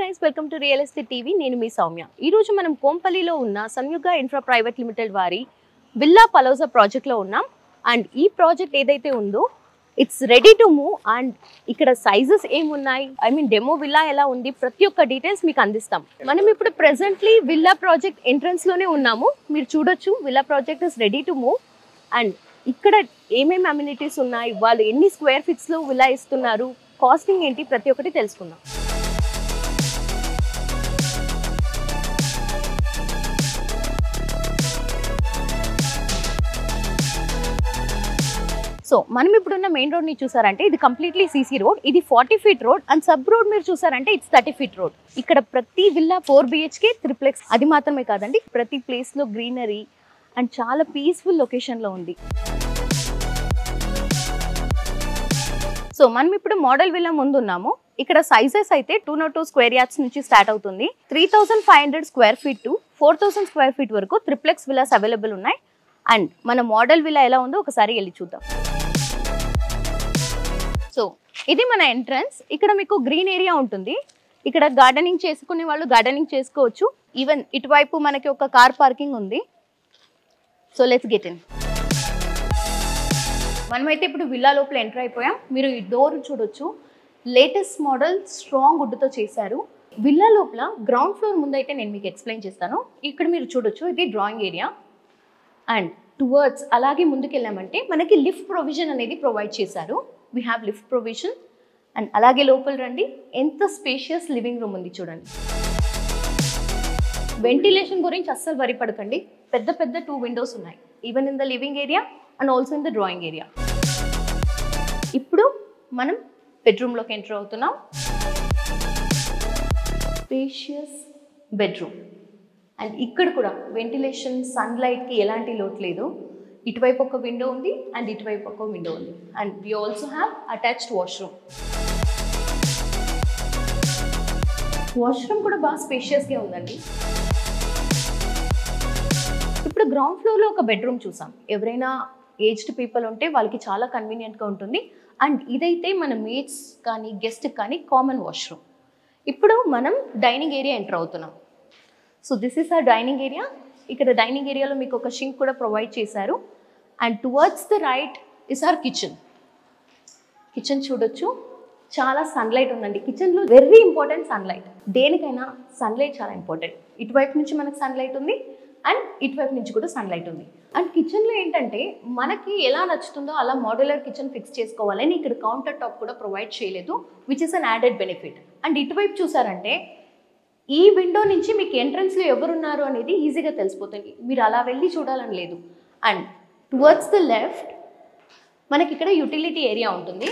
Guys, welcome to real estate TV. నేను మీ సౌమ్య. ఈ రోజు మనం కోంపల్లిలో ఉన్న సంయుగ ఇన్ఫ్రా ప్రైవేట్ లిమిటెడ్ వారి విల్లా పలోసా ప్రాజెక్ట్లో ఉన్నాం. అండ్ ఈ ప్రాజెక్ట్ ఏదైతే ఉందో it's ready to move. And ఇక్కడ సైజెస్ ఏమున్నాయి, డెమో విల్లా ఎలా ఉంది, ప్రతి ఒక్క డీటెయిల్స్ మీకు అందిస్తాం. మనం ఇప్పుడు ప్రెసెంట్లీ విల్లా ప్రాజెక్ట్ ఎంట్రన్స్ లోనే ఉన్నాము. మీరు చూడొచ్చు, villa project is ready to move. And ఇక్కడ ఏమేమి అమ్యూనిటీస్ ఉన్నాయి, వాళ్ళు ఎన్ని స్క్వేర్ ఫీట్స్ లో విల్లా ఇస్తున్నారు, కాస్టింగ్ ఏంటి, ప్రతి ఒక్కటి తెలుసుకుందాం. సో మనం ఇప్పుడున్న మెయిన్ రోడ్ ని చూసారంటే ఇది కంప్లీట్లీ సీసీ రోడ్. ఇది 40 feet road. And sub road మీరు చూసారంటే ఇట్స్ 30 ఫీట్ రోడ్. ఇక్కడ ప్రతి విల్లా 4 BHK త్రిప్లెక్స్. అది మాత్రమే కాదండి, ప్రతి ప్లేస్ లో గ్రీనరీ అండ్ చాలా పీస్ఫుల్ లొకేషన్ లో ఉంది. సో మనం ఇప్పుడు మోడల్ విల్లా ముందు ఉన్నాము. ఇక్కడ సైజెస్ అయితే 202 స్క్వేర్ యార్డ్స్ నుంచి స్టార్ట్ అవుతుంది. 3500 square feet to 4000 square feet వరకు త్రిప్లెక్స్ విల్లాస్ అవైలబుల్ ఉన్నాయి. అండ్ మన మోడల్ విల్లా ఎలా ఉందో ఒకసారి వెళ్ళి చూద్దాం. సో ఇది మన ఎంట్రన్స్. ఇక్కడ మీకు గ్రీన్ ఏరియా ఉంటుంది. ఇక్కడ గార్డెనింగ్ చేసుకునే వాళ్ళు గార్డెనింగ్ చేసుకోవచ్చు. ఈవెన్ ఇటువైపు మనకి ఒక కార్ పార్కింగ్ ఉంది. So let's get in. మనమైతే ఇప్పుడు విల్లా లోపల ఎంటర్ అయిపోయాం. మీరు ఈ డోర్ చూడొచ్చు, లేటెస్ట్ మోడల్ స్ట్రాంగ్ వుడ్తో చేశారు. విల్లా లోపల గ్రౌండ్ ఫ్లోర్ ముందు అయితే నేను మీకు ఎక్స్ప్లెయిన్ చేస్తాను. ఇక్కడ మీరు చూడొచ్చు, ఇది డ్రాయింగ్ ఏరియా. అండ్ టువర్డ్స్ అలాగే ముందుకెళ్ళామంటే మనకి లిఫ్ట్ ప్రొవిజన్ అనేది ప్రొవైడ్ చేశారు. We have lift provision. And అలాగే లోపల రండి, ఎంత స్పేషియస్ లివింగ్ రూమ్ ఉంది చూడండి. వెంటిలేషన్ గురించి అస్సలు వరి పడకండి. పెద్ద పెద్ద 2 విండోస్ ఉన్నాయి, even in the living area and also in the drawing area. ఇప్పుడు మనం బెడ్రూమ్లోకి ఎంటర్ అవుతున్నాం. Spacious bedroom. అండ్ ఇక్కడ కూడా వెంటిలేషన్, సన్లైట్కి ఎలాంటి లోటు లేదు. ఇటువైపు ఒక విండో ఉంది అండ్ ఇటువైపు ఒక విండో ఉంది. And we also have attached washroom. Washroom కూడా బాగా స్పేషియస్గా ఉందండి. ఇప్పుడు గ్రౌండ్ ఫ్లోర్లో ఒక బెడ్రూమ్ చూసాం. ఎవరైనా ఏజ్డ్ పీపుల్ ఉంటే వాళ్ళకి చాలా కన్వీనియంట్గా ఉంటుంది. అండ్ ఇదైతే మన మేట్స్ కానీ గెస్ట్కి కానీ కామన్ వాష్రూమ్. ఇప్పుడు మనం డైనింగ్ ఏరియా ఎంటర్ అవుతున్నాం. So this is our dining area. ఇక్కడ డైనింగ్ ఏరియాలో మీకు ఒక షింక్ కూడా ప్రొవైడ్ చేశారు. And towards the right is our kitchen. Kitchen చూడొచ్చు, చాలా సన్లైట్ ఉందండి. కిచెన్లో వెరీ ఇంపార్టెంట్ సన్లైట్. దేనికైనా సన్లైట్ చాలా ఇంపార్టెంట్. ఇటువైపు నుంచి మనకు సన్లైట్ ఉంది అండ్ ఇటువైపు నుంచి కూడా సన్లైట్ ఉంది. అండ్ కిచెన్లో ఏంటంటే మనకి ఎలా నచ్చుతుందో అలా మోడ్యులర్ కిచెన్ ఫిక్స్ చేసుకోవాలని ఇక్కడ కౌంటర్ టాప్ కూడా ప్రొవైడ్ చేయలేదు, which is an added benefit. And ఇటువైపు చూసారంటే ఈ విండో నుంచి మీకు ఎంట్రన్స్లో ఎవరున్నారు అనేది ఈజీగా తెలిసిపోతుంది. మీరు అలా వెళ్ళి చూడాలని లేదు. అండ్ టువర్డ్స్ ద లెఫ్ట్ మనకి ఇక్కడ యూటిలిటీ ఏరియా ఉంటుంది.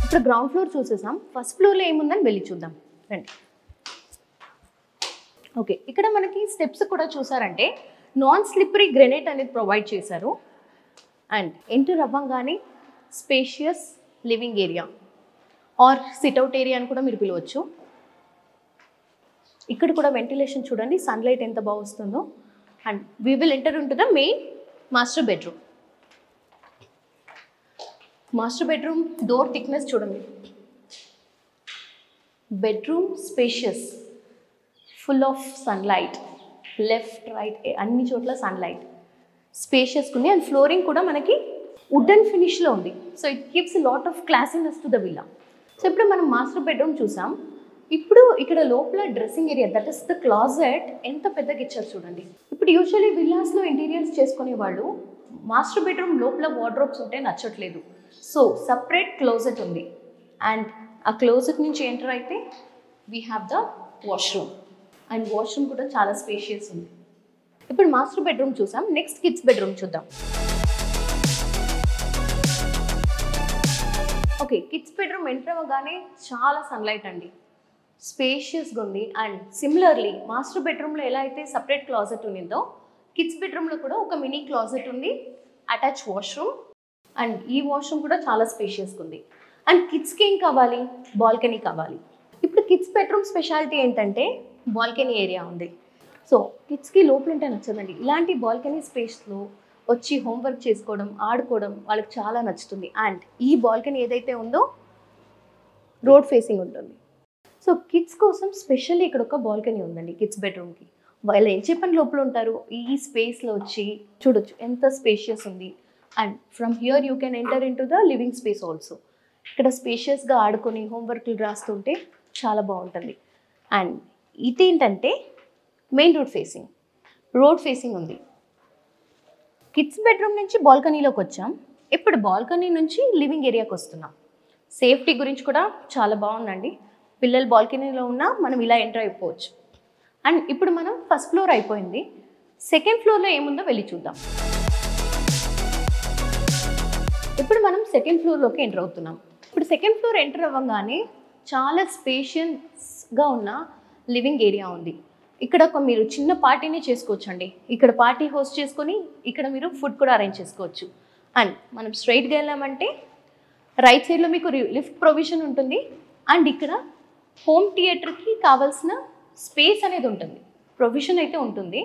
ఇప్పుడు గ్రౌండ్ ఫ్లోర్ చూసేసాం. ఫస్ట్ ఫ్లోర్లో ఏముందని వెళ్ళి చూద్దాం రండి. ఓకే, ఇక్కడ మనకి స్టెప్స్ కూడా చూసారంటే నాన్ స్లిప్పరీ గ్రెనైట్ అనేది ప్రొవైడ్ చేశారు. అండ్ ఎంటర్ అవ్వంగానే spacious living area or sit out area అని కూడా మీరు పిలవచ్చు. ఇక్కడ కూడా వెంటిలేషన్ చూడండి, సన్లైట్ ఎంత బాగా వస్తుందో. And we will enter into the main master bedroom. Master bedroom door thickness చూడండి. Bedroom spacious, full of sunlight, left right అన్ని చోట్ల సన్లైట్, స్పేషియస్గా ఉంది. అండ్ ఫ్లోరింగ్ కూడా మనకి వుడెన్ ఫినిష్లో ఉంది. So it gives lot of classiness to the villa. So ఇప్పుడు మనం మాస్టర్ బెడ్రూమ్ చూసాం. ఇప్పుడు ఇక్కడ లోపల dressing area, that is the closet. ఎంత పెద్దగా ఇచ్చారు చూడండి. ఇప్పుడు యూజువల్లీ విల్లాస్లో ఇంటీరియర్స్ చేసుకునే వాళ్ళు మాస్టర్ బెడ్రూమ్ లోపల వార్డ్రోబ్స్ ఉంటే నచ్చట్లేదు. సో సపరేట్ క్లోజెట్ ఉంది. అండ్ ఆ క్లోజెట్ నుంచి ఎంటర్ అయితే we have the washroom. And washroom కూడా చాలా స్పేషియస్ ఉంది. ఇప్పుడు మాస్టర్ బెడ్రూమ్ చూసాం. నెక్స్ట్ కిడ్స్ బెడ్రూమ్ చూద్దాం. ఓకే, కిడ్స్ బెడ్రూమ్ ఎంటర్ అవ్వగానే చాలా సన్లైట్ అండి, స్పేషియస్గా ఉంది. అండ్ సిమిలర్లీ మాస్టర్ బెడ్రూమ్లో ఎలా అయితే సపరేట్ క్లాజెట్ ఉండిందో కిడ్స్ బెడ్రూమ్లో కూడా ఒక మినీ క్లాజెట్ ఉంది, అటాచ్ వాష్రూమ్. అండ్ ఈ వాష్రూమ్ కూడా చాలా స్పేషియస్గా ఉంది. అండ్ కిడ్స్కి ఏం కావాలి, బాల్కనీ కావాలి. ఇప్పుడు కిడ్స్ బెడ్రూమ్ స్పెషాలిటీ ఏంటంటే బాల్కనీ ఏరియా ఉంది. సో కిడ్స్కి లోపల ఉంటే నచ్చదండి. ఇలాంటి బాల్కనీ స్పేస్లో వచ్చి హోంవర్క్ చేసుకోవడం, ఆడుకోవడం వాళ్ళకి చాలా నచ్చుతుంది. అండ్ ఈ బాల్కనీ ఏదైతే ఉందో రోడ్ ఫేసింగ్ ఉంటుంది. సో కిడ్స్ కోసం స్పెషల్లీ ఇక్కడ ఒక బాల్కనీ ఉందండి కిడ్స్ బెడ్రూమ్కి. వాళ్ళు ఏం చెప్పని లోపల ఉంటారు, ఈ స్పేస్లో వచ్చి చూడొచ్చు ఎంత స్పేషియస్ ఉంది. And from here you can enter in to the living space also. ఇక్కడ స్పేషియస్గా ఆడుకొని హోంవర్క్లు రాస్తుంటే చాలా బాగుంటుంది. అండ్ ఇదేంటంటే మెయిన్ రోడ్ ఫేసింగ్ ఉంది. కిడ్స్ బెడ్రూమ్ నుంచి బాల్కనీలోకి వచ్చాం. ఇప్పుడు బాల్కనీ నుంచి లివింగ్ ఏరియాకి వస్తున్నాం. సేఫ్టీ గురించి కూడా చాలా బాగుందండి. పిల్లలు బాల్కనీలో ఉన్నా మనం ఇలా ఎంటర్ అయిపోవచ్చు. అండ్ ఇప్పుడు మనం ఫస్ట్ ఫ్లోర్ అయిపోయింది. సెకండ్ ఫ్లోర్లో ఏముందో వెళ్ళి చూద్దాం. ఇప్పుడు మనం సెకండ్ ఫ్లోర్లోకి ఎంటర్ అవుతున్నాం. ఇప్పుడు సెకండ్ ఫ్లోర్ ఎంటర్ అవ్వగానే చాలా స్పేషియస్గా ఉన్న లివింగ్ ఏరియా ఉంది. ఇక్కడ మీరు చిన్న పార్టీని చేసుకోవచ్చు అండి. ఇక్కడ పార్టీ హోస్ట్ చేసుకొని ఇక్కడ మీరు ఫుడ్ కూడా అరేంజ్ చేసుకోవచ్చు. అండ్ మనం స్ట్రైట్గా వెళ్ళామంటే రైట్ సైడ్లో మీకు లిఫ్ట్ ప్రొవిజన్ ఉంటుంది. అండ్ ఇక్కడ హోమ్ థియేటర్కి కావాల్సిన స్పేస్ అనేది ఉంటుంది, ప్రొవిజన్ అయితే ఉంటుంది,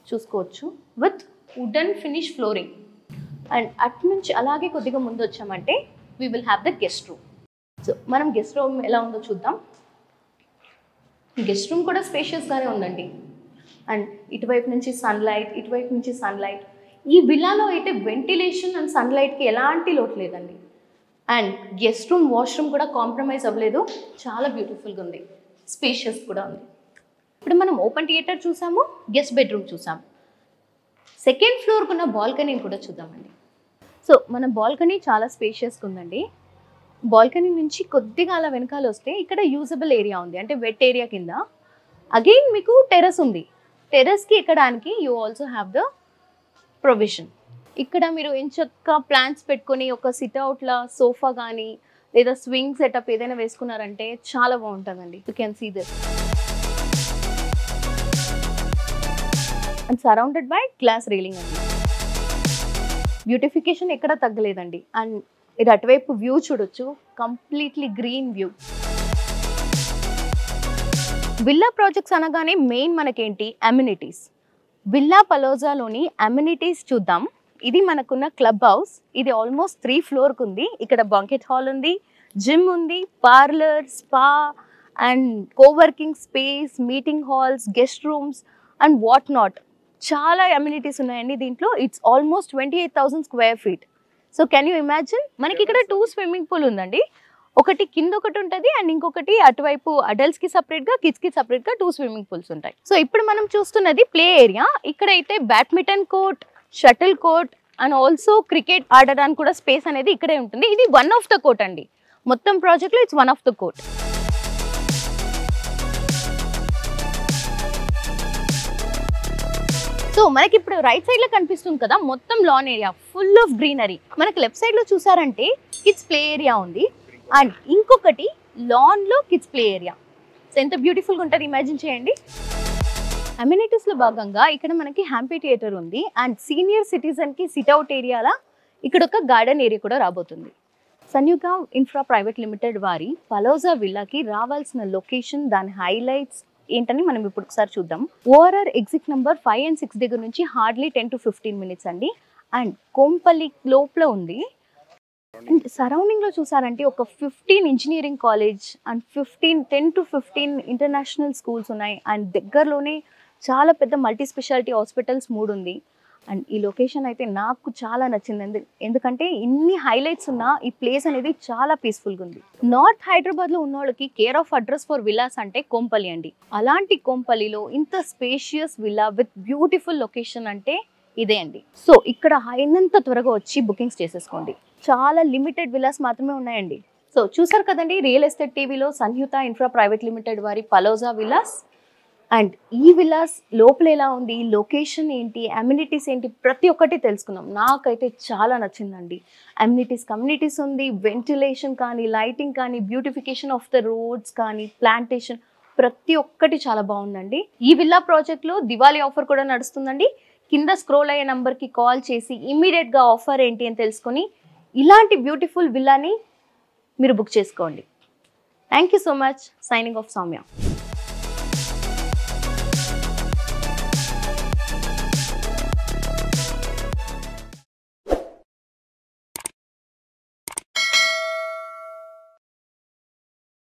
చూసుకోవచ్చు with wooden finish flooring. And అటు నుంచి అలాగే కొద్దిగా ముందు వచ్చామంటే we will have the guest room. So మనం గెస్ట్ రూమ్ ఎలా ఉందో చూద్దాం. గెస్ట్ రూమ్ కూడా స్పేషియస్గానే ఉందండి. అండ్ ఇటువైపు నుంచి సన్లైట్, ఇటువైపు నుంచి సన్లైట్. ఈ విల్లాలో అయితే వెంటిలేషన్ అండ్ సన్లైట్కి ఎలాంటి లోటు లేదండి. అండ్ గెస్ట్ రూమ్ వాష్రూమ్ కూడా కాంప్రమైజ్ అవ్వలేదు, చాలా బ్యూటిఫుల్గా ఉంది, స్పేషియస్ కూడా ఉంది. ఇప్పుడు మనం ఓపెన్ థియేటర్ చూసాము, గెస్ట్ బెడ్రూమ్ చూసాము. సెకండ్ ఫ్లోర్కి ఉన్న బాల్కనీని కూడా చూద్దామండి. సో మన బాల్కనీ చాలా స్పేషియస్గా ఉందండి. బాల్కనీ నుంచి కొద్దిగా అలా వెనకాల వస్తే ఇక్కడ యూజబుల్ ఏరియా ఉంది, అంటే వెట్ ఏరియా కింద. అగైన్ మీకు టెర్రస్ ఉంది. టెర్రస్కి ఎక్కడానికి you also have the provision. ఇక్కడ మీరు ఎంచక్క ప్లాంట్స్ పెట్టుకొని ఒక సిట్అవుట్లా సోఫా కానీ లేదా స్వింగ్ సెటప్ ఏదైనా వేసుకున్నారంటే చాలా బాగుంటుందండి. You can see this. And surrounded by glass railing అండి. బ్యూటిఫికేషన్ ఎక్కడ తగ్గలేదండి. అండ్ ఇది అటువైపు వ్యూ చూడొచ్చు, completely green view. Villa projects అనగానే మెయిన్ మనకేంటి, అమ్యూనిటీస్. విల్లా పలోజాలోని అమ్యూనిటీస్ చూద్దాం. ఇది మనకున్న క్లబ్ హౌస్. ఇది ఆల్మోస్ట్ 3 ఫ్లోర్కి ఉంది. ఇక్కడ బంకెట్ హాల్ ఉంది, జిమ్ ఉంది, parlour, spa and coworking space, meeting halls, guest rooms and what not. చాలా అమ్యూనిటీస్ ఉన్నాయండి దీంట్లో. It's almost 28,000 square feet. So can you imagine, మనకి ఇక్కడ 2 స్విమ్మింగ్ పూల్ ఉందండి. ఒకటి కింద ఒకటి ఉంటుంది అండ్ ఇంకొకటి అటువైపు అడల్ట్స్కి సపరేట్గా, కిడ్స్కి సపరేట్గా 2 స్విమ్మింగ్ పూల్స్ ఉంటాయి. సో ఇప్పుడు మనం చూస్తున్నది ప్లే ఏరియా. ఇక్కడైతే badminton court, shuttle court and also cricket ఆడడానికి కూడా స్పేస్ అనేది ఇక్కడే ఉంటుంది. ఇది వన్ ఆఫ్ ద కోర్ట్ అండి, మొత్తం ప్రాజెక్ట్లో it's one of the court. So మనకి ఇప్పుడు రైట్ సైడ్ లో కనిపిస్తుంది కదా, మొత్తం lawn area full of greenery. మనకి లెఫ్ట్ సైడ్ లో చూసారంటే కిడ్స్ ప్లే ఏరియా ఉంది అండ్ ఇంకొకటి లాన్ లో కిడ్స్ ప్లే ఏరియా. సో ఎంత బ్యూటిఫుల్గా ఉంటుంది ఇమాజిన్ చేయండి. అమ్యూనిటీస్లో భాగంగా ఇక్కడ మనకి హ్యాంపీ థియేటర్ ఉంది అండ్ సీనియర్ సిటిజన్కి సిట్అవుట్ ఏరియాలా ఇక్కడ ఒక గార్డెన్ ఏరియా కూడా రాబోతుంది. సన్యుగావ్ ఇన్ఫ్రా ప్రైవేట్ లిమిటెడ్ వారి పలోజా విల్లాకి రావాల్సిన లొకేషన్, దాని హైలైట్స్ ఏంటని మనం ఇప్పుడు ఒకసారి చూద్దాం. ఓఆర్ఆర్ ఎగ్జిట్ నెంబర్ 5 and 6 దగ్గర నుంచి హార్డ్లీ 10 to 15 మినిట్స్ అండి. అండ్ కోంపల్లి లోపల ఉంది. అండ్ సరౌండింగ్లో చూసారంటే ఒక 15 engineering college and 10 to 15 international schools ఉన్నాయి. అండ్ దగ్గరలోనే చాలా పెద్ద మల్టీ స్పెషాలిటీ హాస్పిటల్స్ 3 ఉంది. అండ్ ఈ లొకేషన్ అయితే నాకు చాలా నచ్చింది. ఎందుకంటే ఇన్ని హైలైట్స్ ఉన్న ఈ ప్లేస్ అనేది చాలా పీస్ఫుల్గా ఉంది. నార్త్ హైదరాబాద్లో ఉన్న వాళ్ళకి care of address for villas అంటే కోంపల్లి అండి. అలాంటి కోంపల్లిలో ఇంత spacious villa with beautiful location అంటే ఇదే అండి. సో ఇక్కడ అయినంత త్వరగా వచ్చి బుకింగ్స్ చేసేసుకోండి. చాలా లిమిటెడ్ విల్లాస్ మాత్రమే ఉన్నాయండి. సో చూసారు కదండి, రియల్ ఎస్టేట్ టీవీలో సన్యుత ఇన్ఫ్రా ప్రైవేట్ లిమిటెడ్ వారి పలోజా విల్లాస్. అండ్ ఈ విల్లాస్ లోపల ఎలా ఉంది, లొకేషన్ ఏంటి, అమ్యూనిటీస్ ఏంటి, ప్రతి ఒక్కటి తెలుసుకున్నాం. నాకైతే చాలా నచ్చిందండి. కమ్యూనిటీస్ ఉంది, వెంటిలేషన్ కానీ, లైటింగ్ కానీ, బ్యూటిఫికేషన్ ఆఫ్ ద రోడ్స్ కానీ, ప్లాంటేషన్, ప్రతి ఒక్కటి చాలా బాగుందండి. ఈ విల్లా ప్రాజెక్ట్లో దివాళీ ఆఫర్ కూడా నడుస్తుందండి. కింద స్క్రోల్ అయ్యే నంబర్కి కాల్ చేసి ఇమ్మీడియట్గా ఆఫర్ ఏంటి అని తెలుసుకొని ఇలాంటి బ్యూటిఫుల్ విల్లాని మీరు బుక్ చేసుకోండి. Thank you so much. Signing off Soumya.